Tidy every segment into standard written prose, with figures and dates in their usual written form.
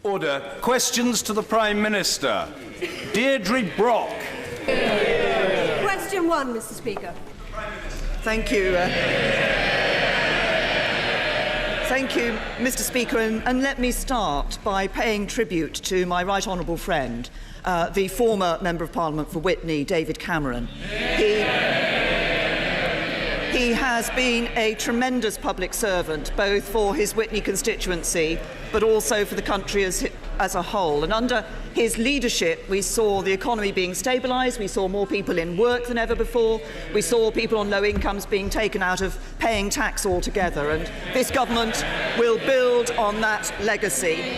Order. Questions to the Prime Minister. Deirdre Brock. Question 1, Mr. Speaker. Thank you. Thank you, Mr. Speaker, and let me start by paying tribute to my right honourable friend, the former Member of Parliament for Witney, David Cameron. He has been a tremendous public servant, both for his Witney constituency, but also for the country as a whole. And under his leadership, we saw the economy being stabilised, we saw more people in work than ever before, we saw people on low incomes being taken out of paying tax altogether. And this government will build on that legacy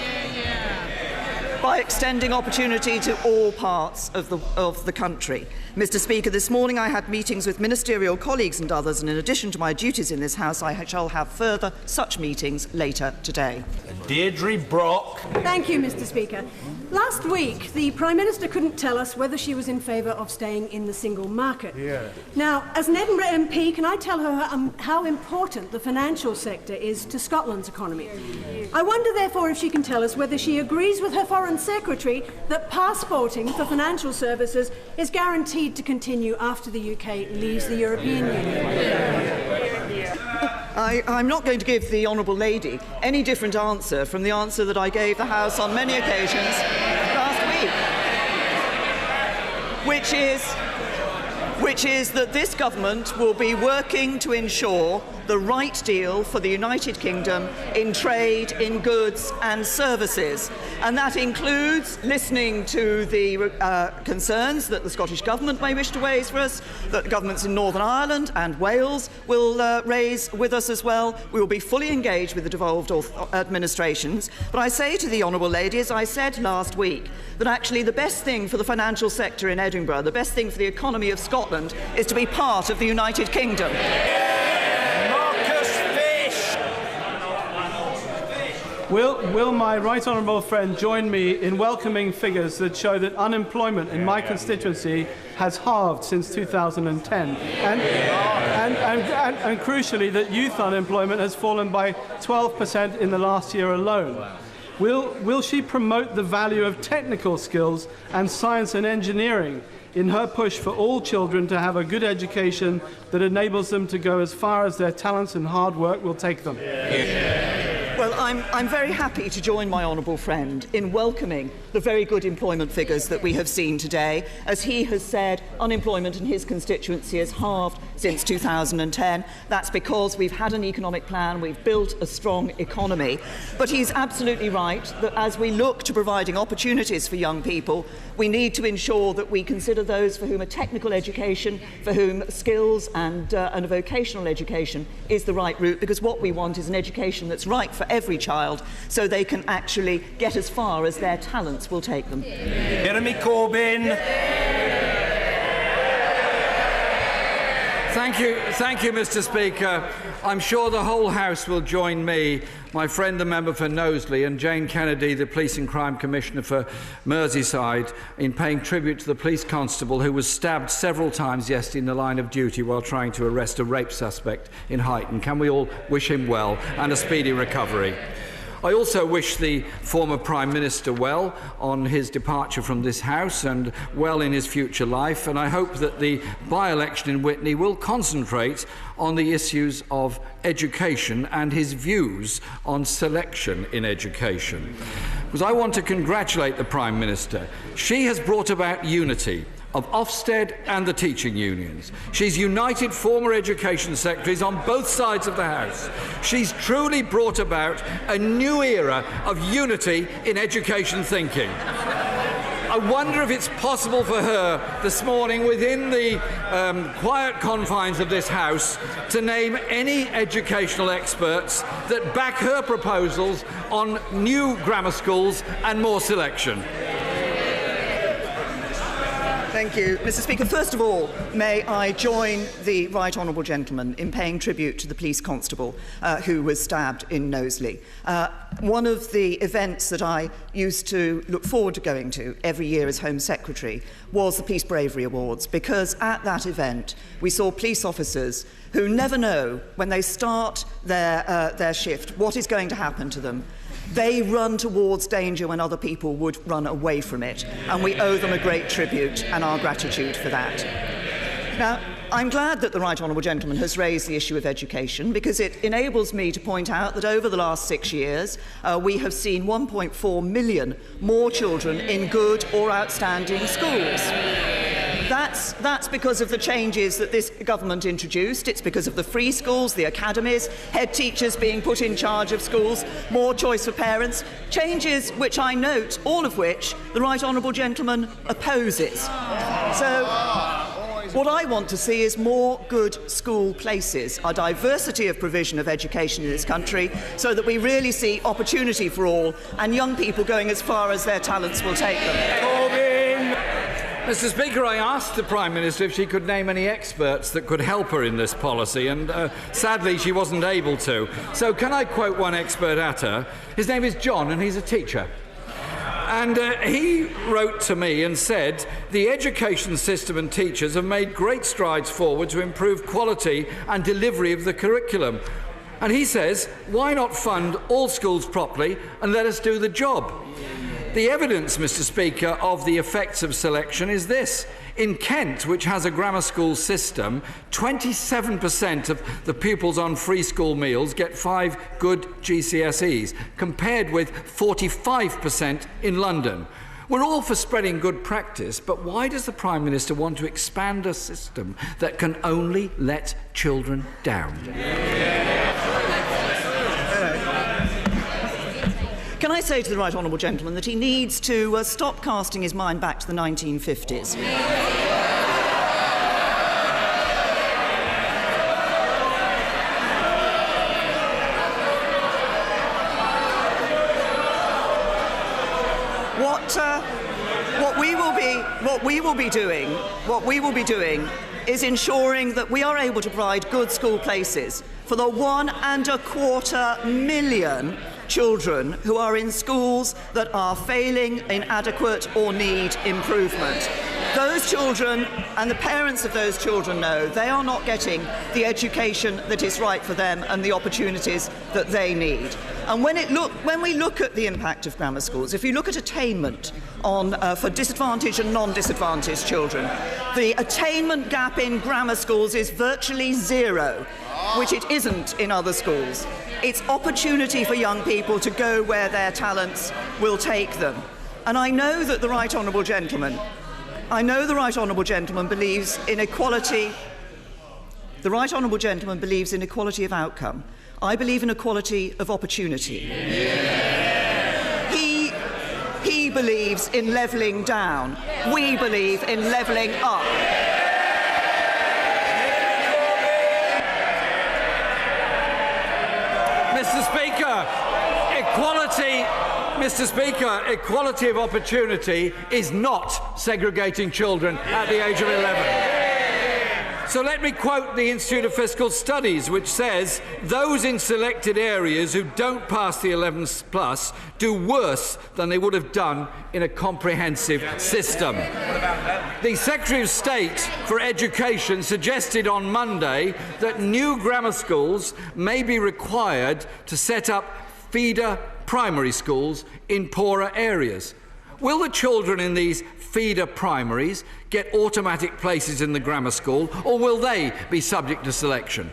by extending opportunity to all parts of the country. Mr. Speaker, this morning I had meetings with ministerial colleagues and others, and in addition to my duties in this House, I shall have further such meetings later today. Deirdre Brock. Thank you, Mr. Speaker. Last week, the Prime Minister couldn't tell us whether she was in favour of staying in the single market. Yeah. Now, as an Edinburgh MP, can I tell her how important the financial sector is to Scotland's economy? I wonder, therefore, if she can tell us whether she agrees with her Foreign Secretary that passporting for financial services is guaranteed to continue after the UK leaves the European Union. I'm not going to give the Honourable Lady any different answer from the answer that I gave the House on many occasions last week, which is that this government will be working to ensure the right deal for the United Kingdom in trade, in goods and services. And that includes listening to the concerns that the Scottish Government may wish to raise for us, that the governments in Northern Ireland and Wales will raise with us as well. We will be fully engaged with the devolved administrations. But I say to the Honourable Lady, as I said last week, that actually the best thing for the financial sector in Edinburgh, the best thing for the economy of Scotland, is to be part of the United Kingdom. Will my right honourable friend join me in welcoming figures that show that unemployment in my constituency has halved since 2010, and crucially that youth unemployment has fallen by 12% in the last year alone? Will she promote the value of technical skills and science and engineering in her push for all children to have a good education that enables them to go as far as their talents and hard work will take them? Well, I'm very happy to join my honourable friend in welcoming the very good employment figures that we have seen today. As he has said, unemployment in his constituency has halved since 2010. That's because we've had an economic plan, we've built a strong economy. But he's absolutely right that as we look to providing opportunities for young people, we need to ensure that we consider those for whom a technical education, for whom skills and a vocational education is the right route, because what we want is an education that's right for every child, so they can actually get as far as their talents will take them. Jeremy Corbyn. Thank you, Mr. Speaker. I'm sure the whole House will join me, my friend the member for Knowsley, and Jane Kennedy, the Police and Crime Commissioner for Merseyside, in paying tribute to the police constable who was stabbed several times yesterday in the line of duty while trying to arrest a rape suspect in Huyton. Can we all wish him well and a speedy recovery? I also wish the former Prime Minister well on his departure from this House and well in his future life, and I hope that the by-election in Witney will concentrate on the issues of education and his views on selection in education. Because I want to congratulate the Prime Minister. She has brought about unity of Ofsted and the teaching unions. She's united former education secretaries on both sides of the House. She's truly brought about a new era of unity in education thinking. I wonder if it's possible for her this morning, within the quiet confines of this House, to name any educational experts that back her proposals on new grammar schools and more selection. Thank you, Mr. Speaker. First of all, may I join the right honourable gentleman in paying tribute to the police constable who was stabbed in Knowsley. One of the events that I used to look forward to going to every year as Home Secretary was the Police Bravery Awards, because at that event we saw police officers who never know when they start their shift what is going to happen to them. They run towards danger when other people would run away from it, and we owe them a great tribute and our gratitude for that. Now, I'm glad that the Right Honourable Gentleman has raised the issue of education, because it enables me to point out that over the last 6 years we have seen 1.4 million more children in good or outstanding schools. That's because of the changes that this government introduced. It's because of the free schools, the academies, head teachers being put in charge of schools, more choice for parents, changes which I note, all of which the Right Honourable Gentleman opposes. So what I want to see is more good school places, a diversity of provision of education in this country, so that we really see opportunity for all and young people going as far as their talents will take them. Mr. Speaker, I asked the Prime Minister if she could name any experts that could help her in this policy, and sadly she wasn't able to. So can I quote one expert at her? His name is John, and he's a teacher. And he wrote to me and said, the education system and teachers have made great strides forward to improve quality and delivery of the curriculum. And he says, why not fund all schools properly and let us do the job? The evidence, Mr. Speaker, of the effects of selection is this. In Kent, which has a grammar school system, 27% of the pupils on free school meals get 5 good GCSEs, compared with 45% in London. We're all for spreading good practice, but why does the Prime Minister want to expand a system that can only let children down? Can I say to the Right Honourable Gentleman that he needs to stop casting his mind back to the 1950s? What we will be doing is ensuring that we are able to provide good school places for the 1.25 million children who are in schools that are failing, inadequate or need improvement. Those children and the parents of those children know they are not getting the education that is right for them and the opportunities that they need. And when we look at the impact of grammar schools, if you look at attainment for disadvantaged and non-disadvantaged children, the attainment gap in grammar schools is virtually zero, which it isn't in other schools. It's opportunity for young people to go where their talents will take them. And I know that the Right Honourable Gentleman believes in equality. The Right Honourable Gentleman believes in equality of outcome. I believe in equality of opportunity. Yeah. He believes in levelling down. We believe in levelling up. Mr. Speaker, equality of opportunity is not segregating children at the age of 11. So let me quote the Institute of Fiscal Studies, which says those in selected areas who don't pass the 11 plus do worse than they would have done in a comprehensive system. The Secretary of State for Education suggested on Monday that new grammar schools may be required to set up feeder primary schools in poorer areas. Will the children in these feeder primaries get automatic places in the grammar school, or will they be subject to selection?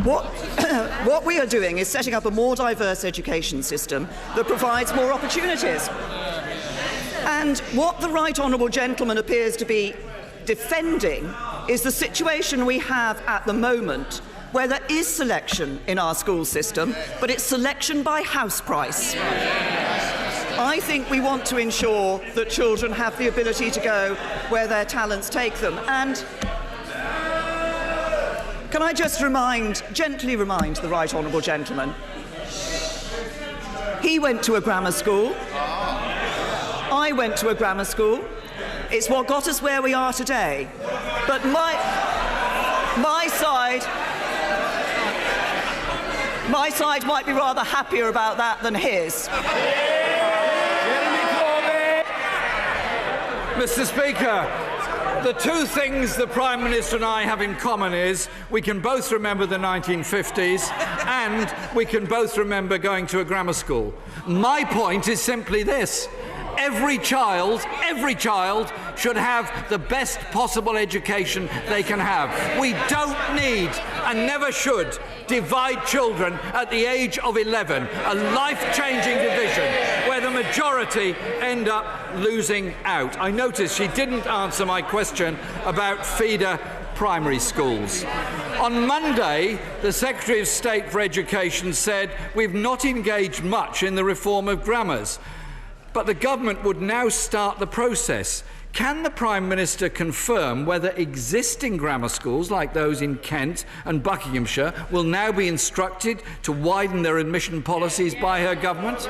What we are doing is setting up a more diverse education system that provides more opportunities. And what the Right Honourable Gentleman appears to be defending is the situation we have at the moment, where there is selection in our school system, but it's selection by house price. I think we want to ensure that children have the ability to go where their talents take them. And can I just gently remind the Right Honourable Gentleman, he went to a grammar school, I went to a grammar school, it's what got us where we are today. But my side might be rather happier about that than his. Mr. Speaker, The two things the Prime Minister and I have in common is we can both remember the 1950s and we can both remember going to a grammar school. My point is simply this. Every child should have the best possible education they can have. We don't need and never should divide children at the age of 11, a life-changing division where the majority end up losing out. I noticed she didn't answer my question about feeder primary schools. On Monday, the Secretary of State for Education said we've not engaged much in the reform of grammars. But the government would now start the process. Can the Prime Minister confirm whether existing grammar schools, like those in Kent and Buckinghamshire, will now be instructed to widen their admission policies by her government?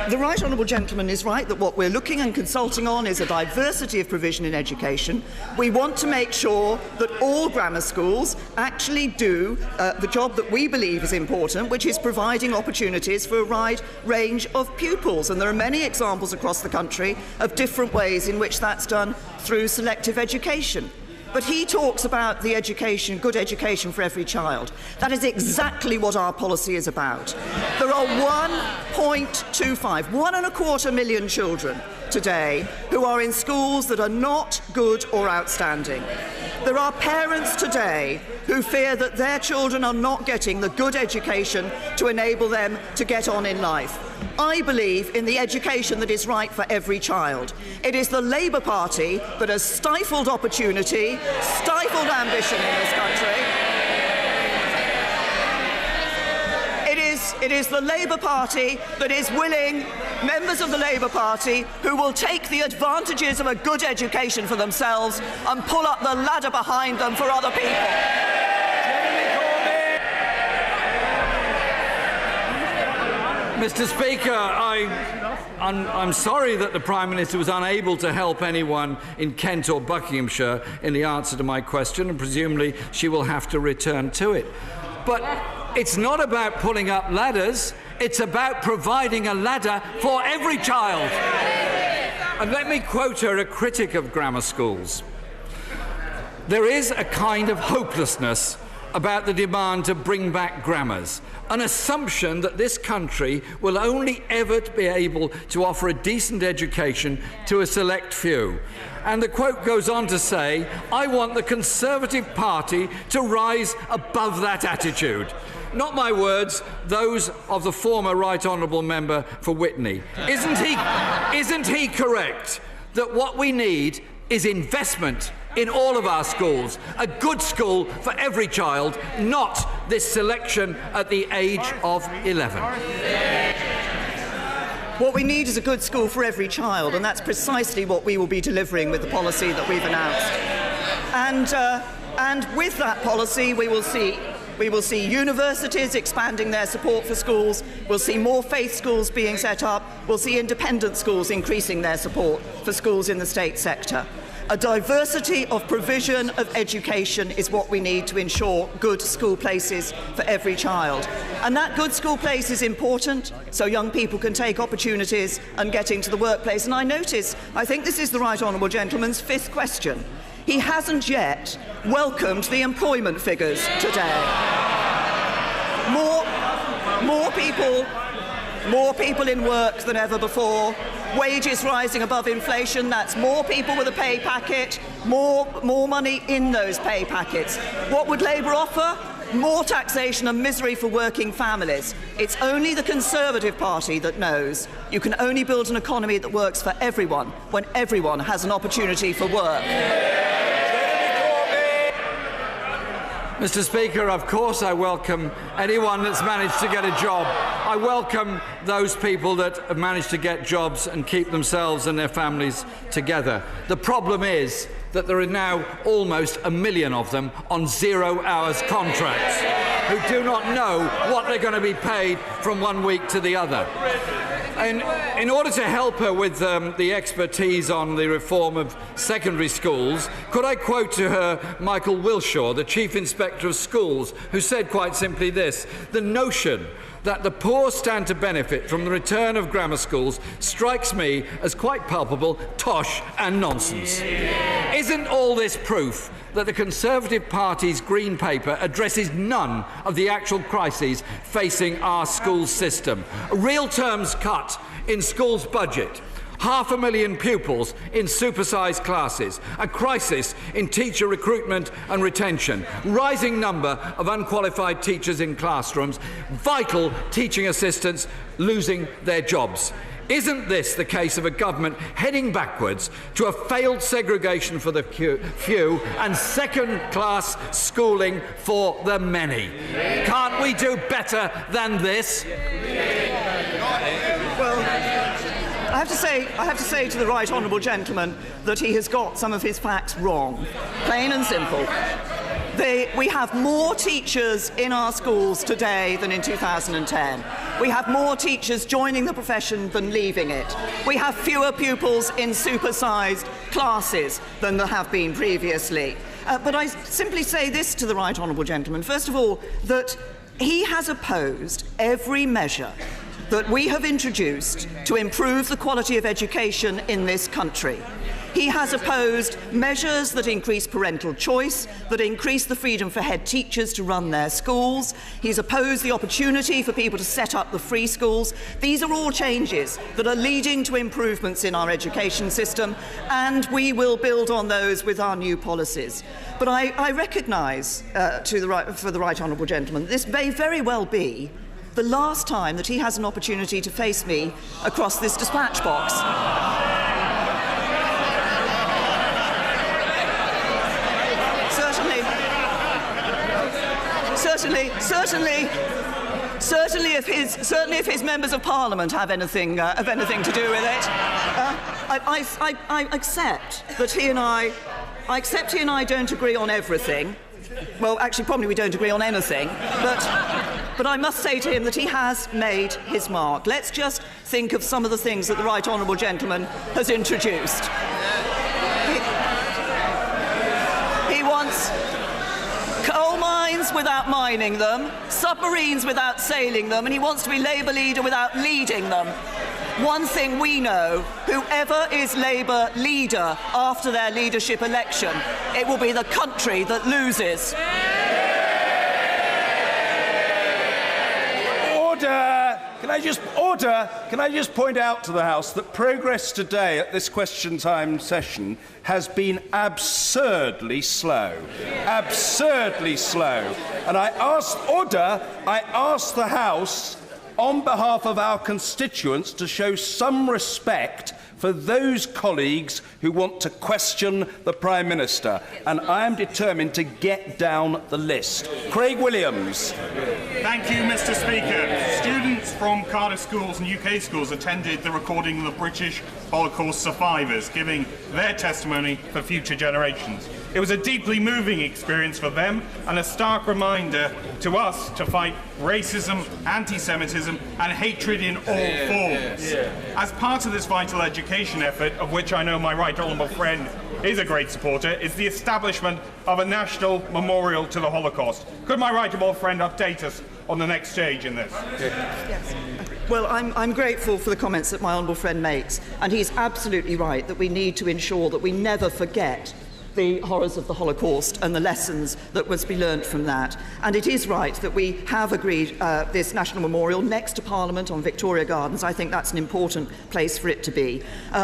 The right honourable gentleman is right that what we're looking and consulting on is a diversity of provision in education. We want to make sure that all grammar schools actually do the job that we believe is important, which is providing opportunities for a wide range of pupils. And there are many examples across the country of different ways in which that's done through selective education. But he talks about the education, good education for every child. That is exactly what our policy is about. There are 1.25 million children today who are in schools that are not good or outstanding. There are parents today who fear that their children are not getting the good education to enable them to get on in life. I believe in the education that is right for every child. It is the Labour Party that has stifled opportunity, stifled ambition in this country. It is the Labour Party that is willing, members of the Labour Party, who will take the advantages of a good education for themselves and pull up the ladder behind them for other people. Mr. Speaker, I'm sorry that the Prime Minister was unable to help anyone in Kent or Buckinghamshire in the answer to my question, and presumably she will have to return to it. But it's not about pulling up ladders, it's about providing a ladder for every child. And let me quote her, a critic of grammar schools. There is a kind of hopelessness about the demand to bring back grammars, an assumption that this country will only ever be able to offer a decent education to a select few. And the quote goes on to say, I want the Conservative Party to rise above that attitude. Not my words, those of the former Right Honourable Member for Witney. Isn't he correct that what we need is investment in all of our schools, a good school for every child, not this selection at the age of 11. What we need is a good school for every child, and that's precisely what we will be delivering with the policy that we've announced. And with that policy, we will see universities expanding their support for schools, we'll see more faith schools being set up, we'll see independent schools increasing their support for schools in the state sector. A diversity of provision of education is what we need to ensure good school places for every child. And that good school place is important so young people can take opportunities and get into the workplace. And I think this is the Right Honourable Gentleman's fifth question. He hasn't yet welcomed the employment figures today. More people in work than ever before. Wages rising above inflation, that's more people with a pay packet, more money in those pay packets. What would Labour offer? More taxation and misery for working families. It's only the Conservative Party that knows you can only build an economy that works for everyone when everyone has an opportunity for work. Mr. Speaker, of course I welcome anyone that's managed to get a job. I welcome those people that have managed to get jobs and keep themselves and their families together. The problem is that there are now almost 1 million of them on 0 hours contracts who do not know what they're going to be paid from one week to the other. And in order to help her with the expertise on the reform of secondary schools, could I quote to her Michael Wilshaw, the Chief Inspector of Schools, who said quite simply this: the notion that the poor stand to benefit from the return of grammar schools strikes me as quite palpable tosh and nonsense. Isn't all this proof that the Conservative Party's Green Paper addresses none of the actual crises facing our school system? Real terms cut in schools' budget, 500,000 pupils in supersized classes, a crisis in teacher recruitment and retention, rising number of unqualified teachers in classrooms, vital teaching assistants losing their jobs. Isn't this the case of a government heading backwards to a failed segregation for the few and second-class schooling for the many? Can't we do better than this? Well, I have to say to the right honourable gentleman that he has got some of his facts wrong, plain and simple. We have more teachers in our schools today than in 2010. We have more teachers joining the profession than leaving it. We have fewer pupils in supersized classes than there have been previously. But I simply say this to the right honourable gentleman. First of all, that he has opposed every measure that we have introduced to improve the quality of education in this country. He has opposed measures that increase parental choice, that increase the freedom for head teachers to run their schools. He's opposed the opportunity for people to set up the free schools. These are all changes that are leading to improvements in our education system, and we will build on those with our new policies. But I recognise, for the right honourable gentleman, this may very well be the last time that he has an opportunity to face me across this dispatch box. Certainly, if his members of Parliament have anything to do with it, I accept that he and I don't agree on everything. Well, actually, probably we don't agree on anything, but I must say to him that he has made his mark. Let's just think of some of the things that the right honourable gentleman has introduced. He wants coal mines without mining them, submarines without sailing them, and he wants to be Labour leader without leading them. One thing we know, whoever is Labour leader after their leadership election, it will be the country that loses. Order! Can I just point out to the House that progress today at this question time session has been absurdly slow. Absurdly slow. And I asked the House, on behalf of our constituents, to show some respect for those colleagues who want to question the Prime Minister, and I am determined to get down the list. Craig Williams. Thank you, Mr. Speaker. Students from Cardiff schools and UK schools attended the recording of the British Holocaust survivors, giving their testimony for future generations. It was a deeply moving experience for them and a stark reminder to us to fight racism, anti-Semitism and hatred in all forms. As part of this vital education effort, of which I know my right honourable friend is a great supporter, is the establishment of a national memorial to the Holocaust. Could my right honourable friend update us on the next stage in this? Yes. Well, I'm grateful for the comments that my honourable friend makes, and he's absolutely right that we need to ensure that we never forget the horrors of the Holocaust and the lessons that was to be learned from that. And it is right that we have agreed this national memorial next to Parliament on Victoria Gardens. I think that's an important place for it to be.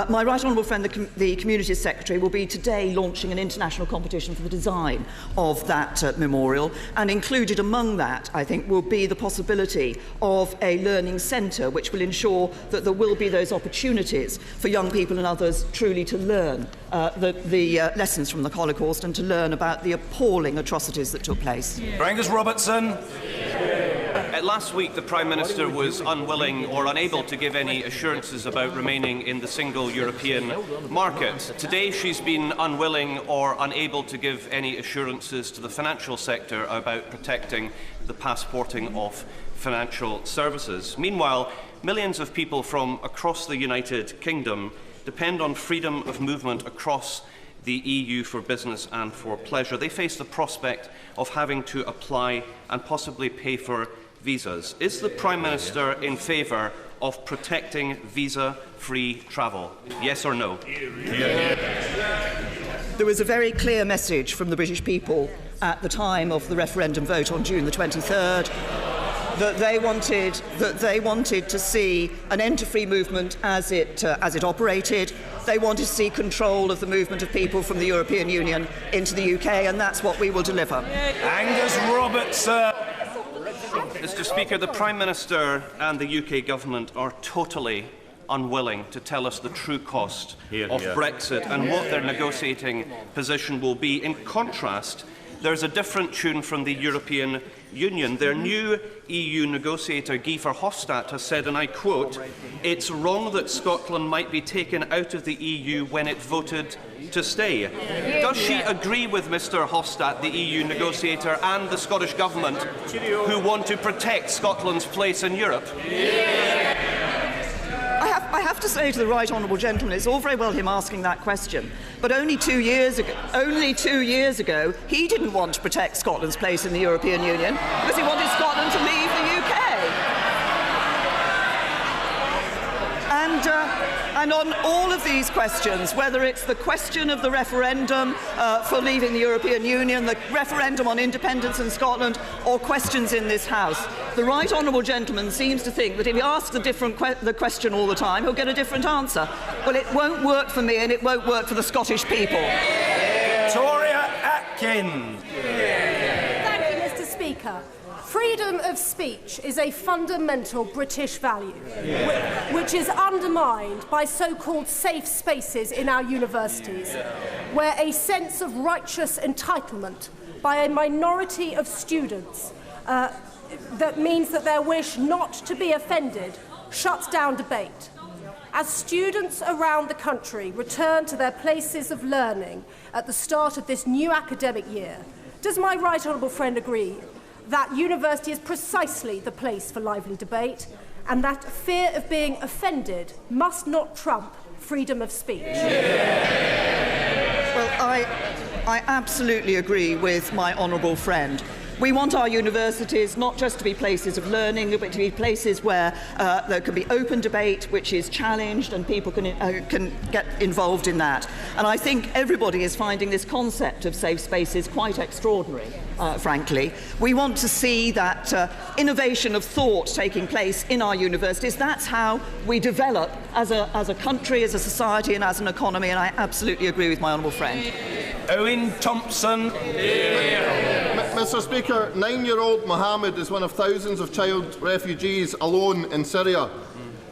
My right honourable friend, the Communities Secretary, will be today launching an international competition for the design of that memorial, and included among that, I think, will be the possibility of a learning centre which will ensure that there will be those opportunities for young people and others truly to learn the lessons from the Holocaust and to learn about the appalling atrocities that took place. Angus Robertson. Last week, the Prime Minister was unwilling or unable to give any assurances about remaining in the single European market. Today, she's been unwilling or unable to give any assurances to the financial sector about protecting the passporting of financial services. Meanwhile, millions of people from across the United Kingdom depend on freedom of movement across the EU for business and for pleasure. They face the prospect of having to apply and possibly pay for visas. Is the Prime Minister in favour of protecting visa-free travel? Yes or no? There was a very clear message from the British people at the time of the referendum vote on June the 23rd that they wanted to see an end to free movement as it operated. They wanted to see control of the movement of people from the European Union into the UK, and that's what we will deliver. Angus Roberts. Mr. Speaker, the Prime Minister and the UK government are totally unwilling to tell us the true cost of Brexit and what their negotiating position will be. In contrast, there's a different tune from the European Union. Their new EU negotiator, Guy Verhofstadt, has said, and I quote, "It's wrong that Scotland might be taken out of the EU when it voted to stay." Does she agree with Mr Hofstadt, the EU negotiator, and the Scottish Government, who want to protect Scotland's place in Europe? I have to say to the right honourable gentleman, it's all very well him asking that question, but only 2 years ago, he didn't want to protect Scotland's place in the European Union because he wanted Scotland to leave the UK. And on all of these questions, whether it's the question of the referendum for leaving the European Union, the referendum on independence in Scotland, or questions in this House, the right honourable gentleman seems to think that if he asks the question all the time, he'll get a different answer. Well, it won't work for me, and it won't work for the Scottish people. Victoria Atkin. Thank you, Mr. Speaker. Freedom of speech is a fundamental British value, which is undermined by so-called safe spaces in our universities, where a sense of righteous entitlement by a minority of students that means that their wish not to be offended shuts down debate. As students around the country return to their places of learning at the start of this new academic year, does my right honourable friend agree that university is precisely the place for lively debate, and that fear of being offended must not trump freedom of speech? Well, I absolutely agree with my honourable friend. We want our universities not just to be places of learning, but to be places where there can be open debate, which is challenged, and people can get involved in that. And I think everybody is finding this concept of safe spaces quite extraordinary, frankly. We want to see that innovation of thought taking place in our universities. That's how we develop as a country, as a society, and as an economy, and I absolutely agree with my honourable friend. Owen Thompson. Mr. Speaker, 9-year-old Mohammed is one of thousands of child refugees alone in Syria.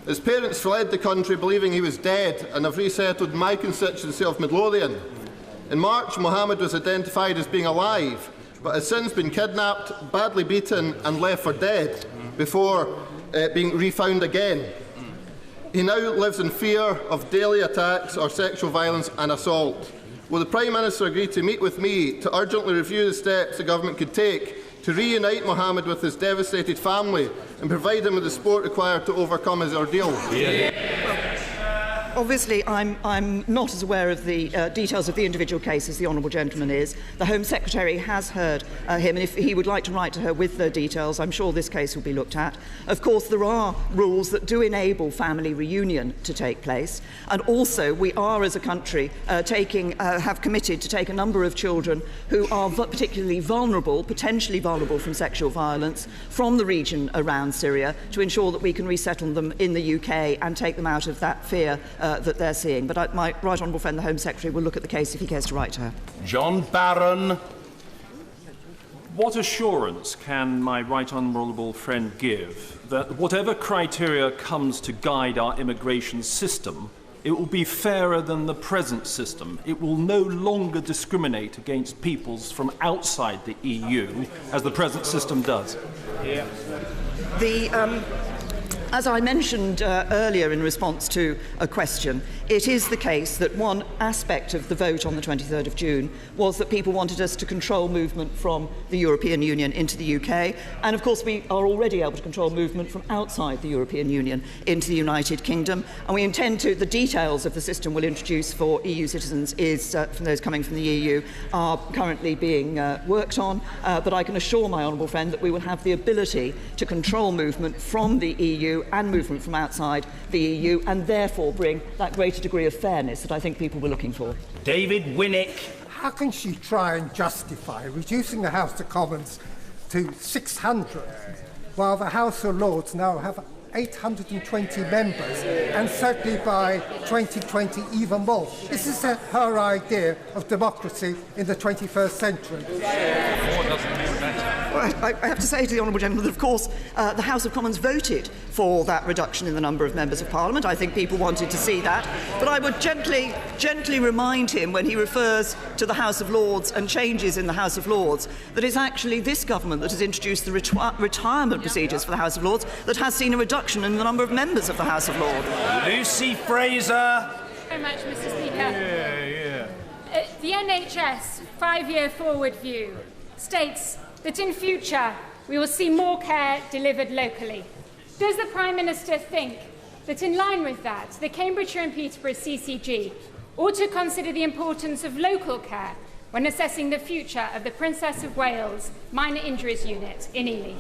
His parents fled the country believing he was dead and have resettled in my constituency of Midlothian. In March, Mohammed was identified as being alive, but has since been kidnapped, badly beaten and left for dead before being refound again. He now lives in fear of daily attacks or sexual violence and assault. Will the Prime Minister agree to meet with me to urgently review the steps the Government could take to reunite Mohammed with his devastated family and provide him with the support required to overcome his ordeal? Obviously, I'm not as aware of the details of the individual case as the honourable gentleman is. The Home Secretary has heard him, and if he would like to write to her with the details, I'm sure this case will be looked at. Of course, there are rules that do enable family reunion to take place, and also we are, as a country, have committed to take a number of children who are particularly vulnerable, potentially vulnerable from sexual violence, from the region around Syria, to ensure that we can resettle them in the UK and take them out of that fear that they're seeing. But my right honourable friend, the Home Secretary, will look at the case if he cares to write to her. John Barron. What assurance can my right honourable friend give that whatever criteria comes to guide our immigration system, it will be fairer than the present system? It will no longer discriminate against peoples from outside the EU, as the present system does. As I mentioned earlier in response to a question, it is the case that one aspect of the vote on the 23rd of June was that people wanted us to control movement from the European Union into the UK, and of course we are already able to control movement from outside the European Union into the United Kingdom, and we intend to, the details of the system we'll introduce for EU citizens is, from those coming from the EU, are currently being worked on, but I can assure my honourable friend that we will have the ability to control movement from the EU and movement from outside the EU, and therefore bring that greater degree of fairness that I think people were looking for. David Winnick. How can she try and justify reducing the House of Commons to 600 while the House of Lords now have 820 members, and certainly by 2020 even more? This is her idea of democracy in the 21st century. Well, I have to say to the honourable gentleman that, of course, the House of Commons voted for that reduction in the number of members of Parliament. I think people wanted to see that. But I would gently remind him, when he refers to the House of Lords and changes in the House of Lords, that it's actually this government that has introduced the retirement procedures for the House of Lords that has seen a reduction in the number of members of the House of Lords. Lucy Fraser. Thank you very much, Mr. Speaker. The NHS 5-year forward view states that in future we will see more care delivered locally. Does the Prime Minister think that in line with that, the Cambridgeshire and Peterborough CCG ought to consider the importance of local care when assessing the future of the Princess of Wales Minor Injuries Unit in Ely?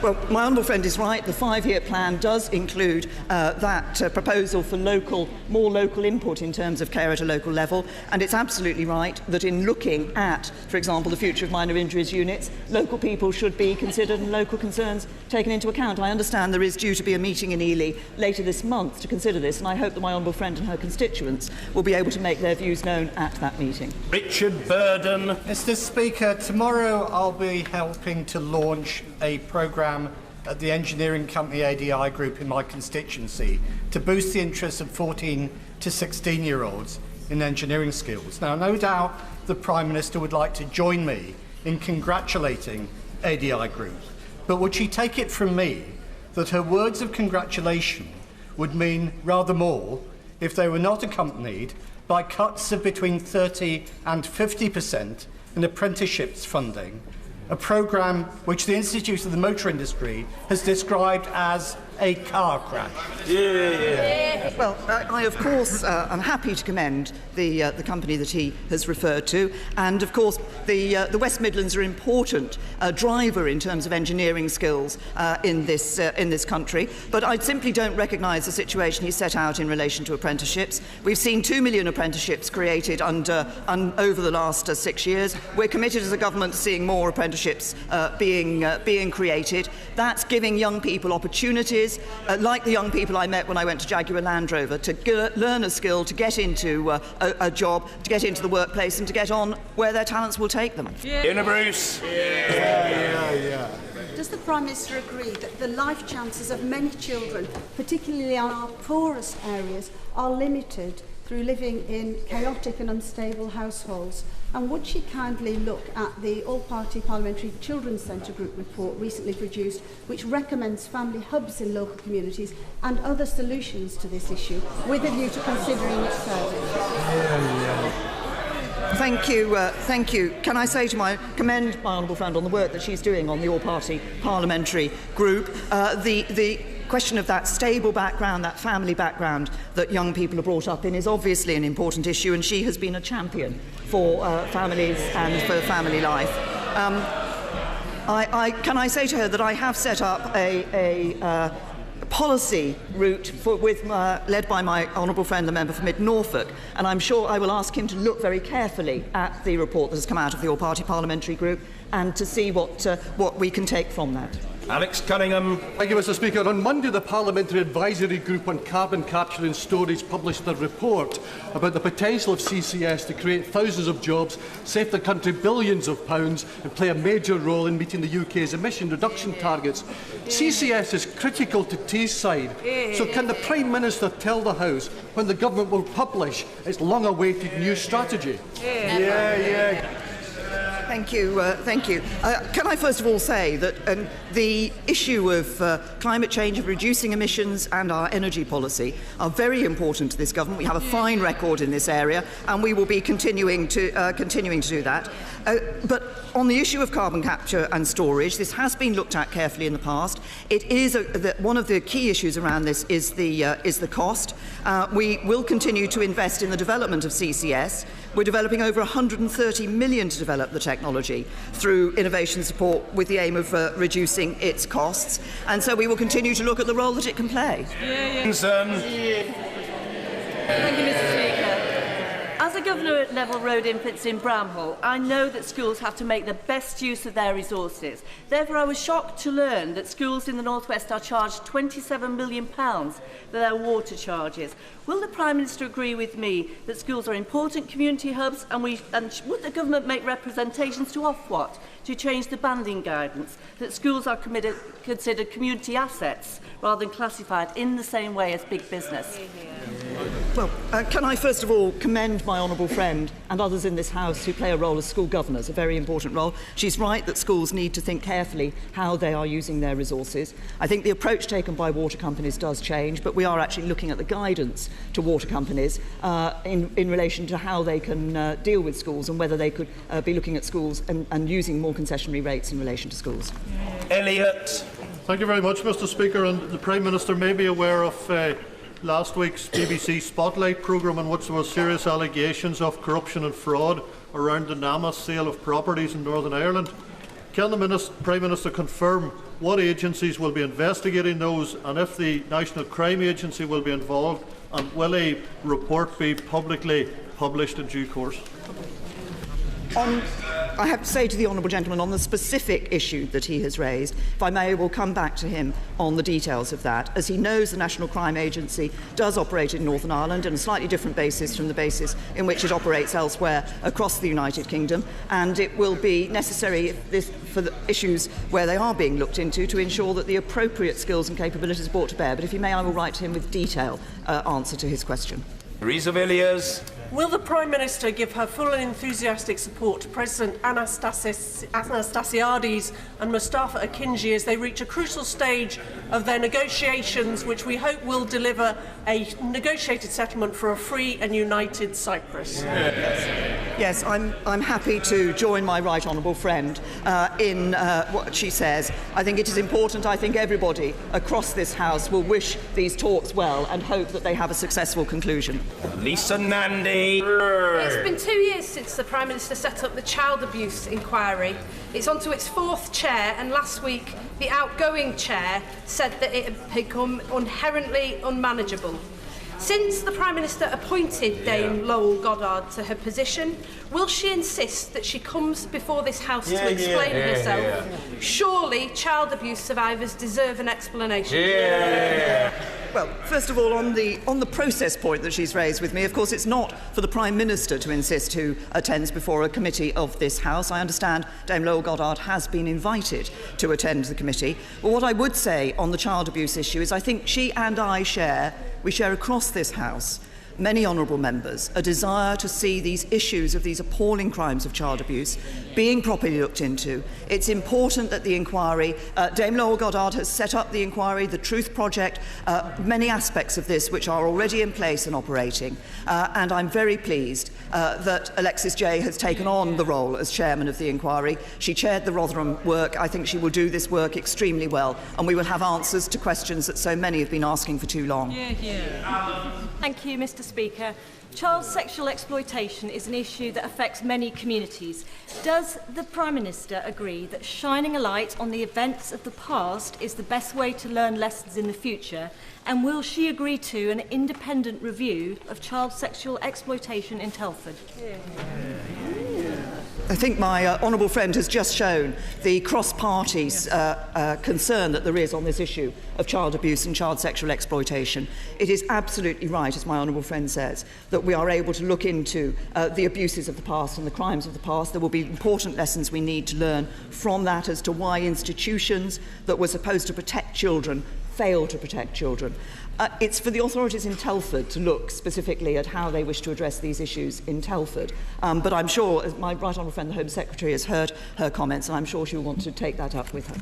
Well, my honourable friend is right. The 5-year plan does include that proposal for more local input in terms of care at a local level, and it's absolutely right that in looking at, for example, the future of minor injuries units, local people should be considered and local concerns taken into account. I understand there is due to be a meeting in Ely later this month to consider this, and I hope that my honourable friend and her constituents will be able to make their views known at that meeting. Richard Burden. Mr. Speaker, tomorrow I'll be helping to launch a programme at the engineering company ADI Group in my constituency to boost the interest of 14 to 16-year-olds in engineering skills. Now, no doubt the Prime Minister would like to join me in congratulating ADI Group, but would she take it from me that her words of congratulation would mean rather more if they were not accompanied by cuts of between 30 and 50% in apprenticeships funding, a programme which the Institute of the Motor Industry has described as a car crash? Well, I of course am happy to commend the company that he has referred to, and of course the West Midlands are an important driver in terms of engineering skills in this country. But I simply don't recognise the situation he set out in relation to apprenticeships. We've seen 2 million apprenticeships created over the last 6 years. We're committed as a government to seeing more apprenticeships being created. That's giving young people opportunities, like the young people I met when I went to Jaguar Land Rover, to learn a skill, to get into a job, to get into the workplace, and to get on where their talents will take them. Bruce. Does the Prime Minister agree that the life chances of many children, particularly in our poorest areas, are limited through living in chaotic and unstable households? And would she kindly look at the All-Party Parliamentary Children's Centre Group report recently produced, which recommends family hubs in local communities and other solutions to this issue, with a view to considering it further? Thank you. Can I say commend my honourable friend on the work that she's doing on the All-Party Parliamentary Group. The question of that stable background, that family background that young people are brought up in, is obviously an important issue, and she has been a champion for families and for family life. Can I say to her that I have set up a policy route led by my honourable friend, the member for Mid Norfolk, and I'm sure I will ask him to look very carefully at the report that has come out of the All-Party Parliamentary Group and to see what we can take from that. Alex Cunningham. Thank you, Mr. Speaker. On Monday, the Parliamentary Advisory Group on Carbon Capture and Storage published a report about the potential of CCS to create thousands of jobs, save the country billions of pounds and play a major role in meeting the UK's emission reduction targets. CCS is critical to Teesside. So can the Prime Minister tell the House when the government will publish its long-awaited new strategy? Thank you. Can I first of all say that the issue of climate change, of reducing emissions and our energy policy are very important to this government. We have a fine record in this area and we will be continuing to do that. But on the issue of carbon capture and storage, this has been looked at carefully in the past. It is one of the key issues around this is the cost. We will continue to invest in the development of CCS. We're developing over 130 million to develop the technology through innovation support with the aim of reducing its costs. And so we will continue to look at the role that it can play. Thank you, Mr. Speaker. As a governor at Neville Road Infants in Bramhall, I know that schools have to make the best use of their resources. Therefore, I was shocked to learn that schools in the North West are charged £27 million for their water charges. Will the Prime Minister agree with me that schools are important community hubs, and would the government make representations to Ofwat to change the banding guidance, that schools are considered community assets rather than classified in the same way as big business? Well, can I first of all commend my honourable friend and others in this House who play a role as school governors, a very important role. She's right that schools need to think carefully how they are using their resources. I think the approach taken by water companies does change, but we are actually looking at the guidance to water companies in relation to how they can deal with schools and whether they could be looking at schools and using more concessionary rates in relation to schools. Elliott. Thank you very much, Mr. Speaker. And the Prime Minister may be aware of last week's BBC Spotlight programme, in which there were serious allegations of corruption and fraud around the NAMA sale of properties in Northern Ireland. Can the Prime Minister confirm what agencies will be investigating those, and if the National Crime Agency will be involved, and will a report be publicly published in due course? I have to say to the honourable gentleman, on the specific issue that he has raised, if I may, we'll come back to him on the details of that. As he knows, the National Crime Agency does operate in Northern Ireland on a slightly different basis from the basis in which it operates elsewhere across the United Kingdom, and it will be necessary for the issues where they are being looked into to ensure that the appropriate skills and capabilities are brought to bear. But if you may, I will write to him with detail answer to his question. Theresa Villiers. Will the Prime Minister give her full and enthusiastic support to President Anastasiades and Mustafa Akinci as they reach a crucial stage of their negotiations, which we hope will deliver a negotiated settlement for a free and united Cyprus? Yes, I'm happy to join my right honourable friend in what she says. I think it is important. I think everybody across this House will wish these talks well and hope that they have a successful conclusion. Lisa Nandy. It's been 2 years since the Prime Minister set up the child abuse inquiry. It's on to its fourth chair, and last week the outgoing chair said that it had become inherently unmanageable. Since the Prime Minister appointed Dame Lowell Goddard to her position, will she insist that she comes before this House to explain herself? Surely child abuse survivors deserve an explanation. Well, first of all, on the process point that she's raised with me, of course, it's not for the Prime Minister to insist who attends before a committee of this House. I understand Dame Lowell Goddard has been invited to attend the committee. But what I would say on the child abuse issue is I think she and I share across this House, many honourable members, a desire to see these issues of these appalling crimes of child abuse being properly looked into. It's important that the inquiry, Dame Lowell Goddard has set up the inquiry, the Truth Project, many aspects of this which are already in place and operating. And I'm very pleased that Alexis Jay has taken on the role as chairman of the inquiry. She chaired the Rotherham work. I think she will do this work extremely well, and we will have answers to questions that so many have been asking for too long. Thank you, Mr. Speaker. Child sexual exploitation is an issue that affects many communities. Does the Prime Minister agree that shining a light on the events of the past is the best way to learn lessons in the future? And will she agree to an independent review of child sexual exploitation in Telford? I think my honourable friend has just shown the cross-party concern that there is on this issue of child abuse and child sexual exploitation. It is absolutely right, as my honourable friend says, that we are able to look into the abuses of the past and the crimes of the past. There will be important lessons we need to learn from that as to why institutions that were supposed to protect children fail to protect children. It's for the authorities in Telford to look specifically at how they wish to address these issues in Telford. But I'm sure, as my right honourable friend, the Home Secretary, has heard her comments, and I'm sure she'll want to take that up with her.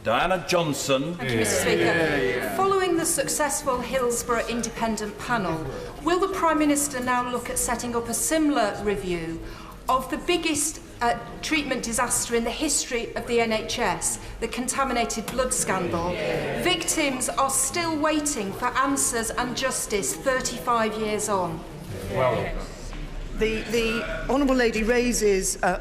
Diana Johnson. Thank you, Mr. Speaker. Following the successful Hillsborough Independent Panel, will the Prime Minister now look at setting up a similar review of the biggest treatment disaster in the history of the NHS, the contaminated blood scandal? Victims are still waiting for answers and justice 35 years on. Well, the Honourable Lady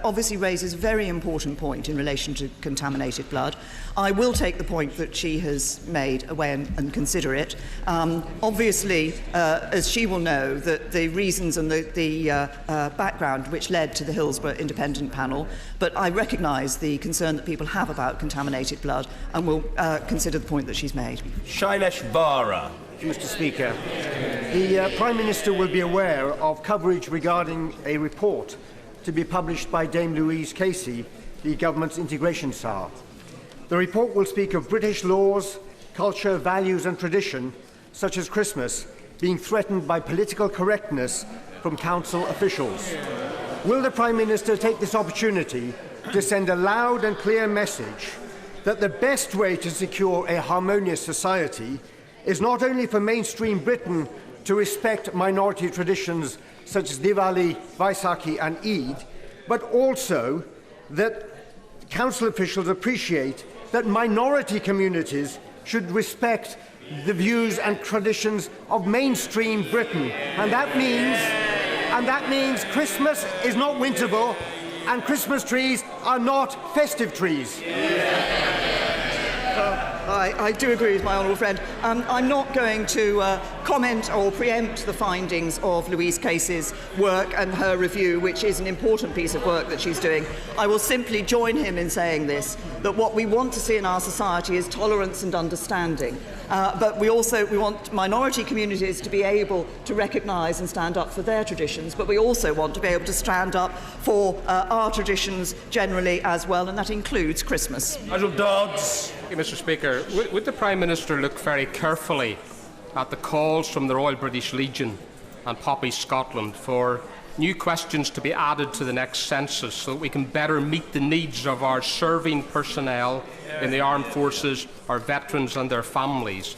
obviously raises a very important point in relation to contaminated blood. I will take the point that she has made away and consider it. Obviously, as she will know, that the reasons and the background which led to the Hillsborough Independent Panel, but I recognise the concern that people have about contaminated blood and will consider the point that she's made. Shailesh Vara. Mr. Speaker, the Prime Minister will be aware of coverage regarding a report to be published by Dame Louise Casey, the government's integration czar. The report will speak of British laws, culture, values and tradition, such as Christmas, being threatened by political correctness from council officials. Will the Prime Minister take this opportunity to send a loud and clear message that the best way to secure a harmonious society is not only for mainstream Britain to respect minority traditions such as Diwali, Vaisakhi and Eid, but also that council officials appreciate that minority communities should respect the views and traditions of mainstream Britain. And that means Christmas is not Winterval and Christmas trees are not festive trees. I do agree with my honourable friend. I'm not going to comment or preempt the findings of Louise Casey's work and her review, which is an important piece of work that she's doing. I will simply join him in saying this, that what we want to see in our society is tolerance and understanding. But we want minority communities to be able to recognise and stand up for their traditions, but we also want to be able to stand up for our traditions generally as well, and that includes Christmas. Nigel Dodds. Mr. Speaker, would the Prime Minister look very carefully at the calls from the Royal British Legion and Poppy Scotland for new questions to be added to the next census so that we can better meet the needs of our serving personnel in the armed forces, our veterans and their families?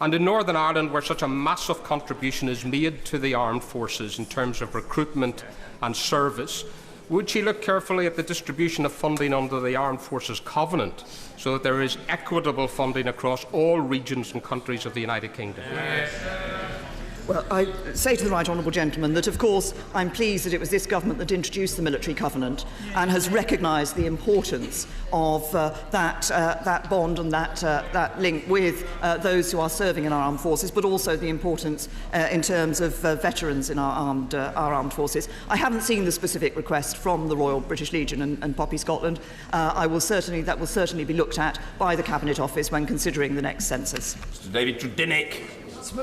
And in Northern Ireland, where such a massive contribution is made to the armed forces in terms of recruitment and service, would she look carefully at the distribution of funding under the Armed Forces Covenant so that there is equitable funding across all regions and countries of the United Kingdom? Well, I say to the right honourable gentleman that, of course, I'm pleased that it was this government that introduced the military covenant and has recognised the importance of that bond and that link with those who are serving in our armed forces, but also the importance in terms of veterans in our armed forces. I haven't seen the specific request from the Royal British Legion and Poppy Scotland. That will certainly be looked at by the Cabinet Office when considering the next census. Mr. David Trudinnick.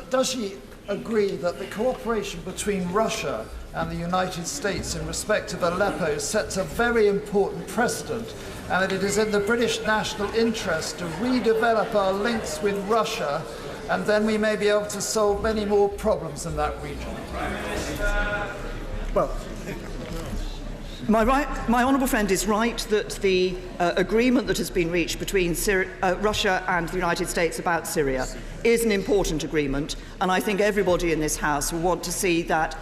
Does she agree that the cooperation between Russia and the United States in respect of Aleppo sets a very important precedent, and that it is in the British national interest to redevelop our links with Russia, and then we may be able to solve many more problems in that region? Well, my honourable friend is right that the agreement that has been reached between Russia and the United States about Syria is an important agreement, and I think everybody in this House will want to see that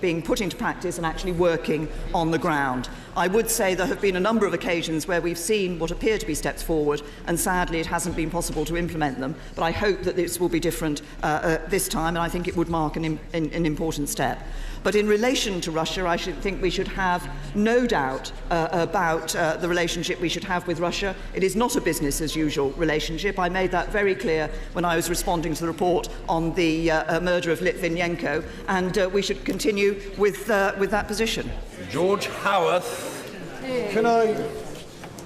being put into practice and actually working on the ground. I would say there have been a number of occasions where we've seen what appear to be steps forward, and sadly it hasn't been possible to implement them, but I hope that this will be different this time, and I think it would mark an important step. But in relation to Russia, I think we should have no doubt about the relationship we should have with Russia. It is not a business-as-usual relationship. I made that very clear when I was responding to the report on the murder of Litvinenko, and we should continue with that position. George Howarth. Can I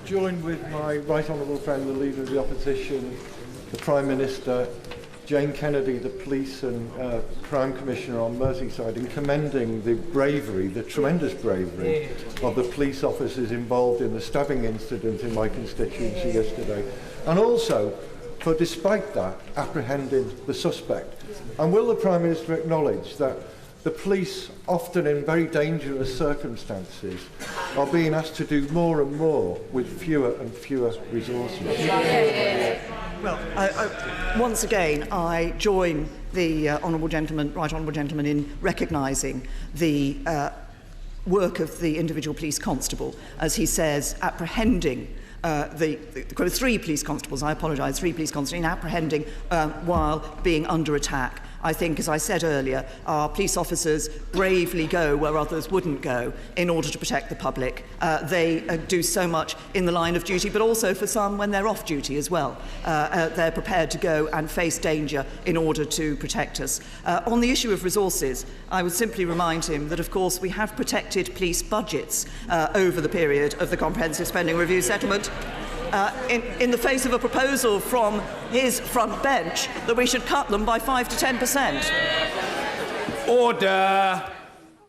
join with my right honourable friend, the Leader of the Opposition, the Prime Minister, Jane Kennedy, the Police and Crime Commissioner on Merseyside, in commending the bravery, the tremendous bravery of the police officers involved in the stabbing incident in my constituency yesterday, and also for, despite that, apprehending the suspect? And will the Prime Minister acknowledge that the police, often in very dangerous circumstances, are being asked to do more and more with fewer and fewer resources? Well, once again, I join the right honourable gentleman in recognising the work of the individual police constable, as he says, apprehending the 3 police constables, I apologise, 3 police constables, in apprehending while being under attack. I think, as I said earlier, our police officers bravely go where others wouldn't go in order to protect the public. They do so much in the line of duty, but also for some when they're off duty as well. They're prepared to go and face danger in order to protect us. On the issue of resources, I would simply remind him that, of course, we have protected police budgets over the period of the Comprehensive Spending Review settlement. In the face of a proposal from his front bench that we should cut them by 5 to 10%. Order.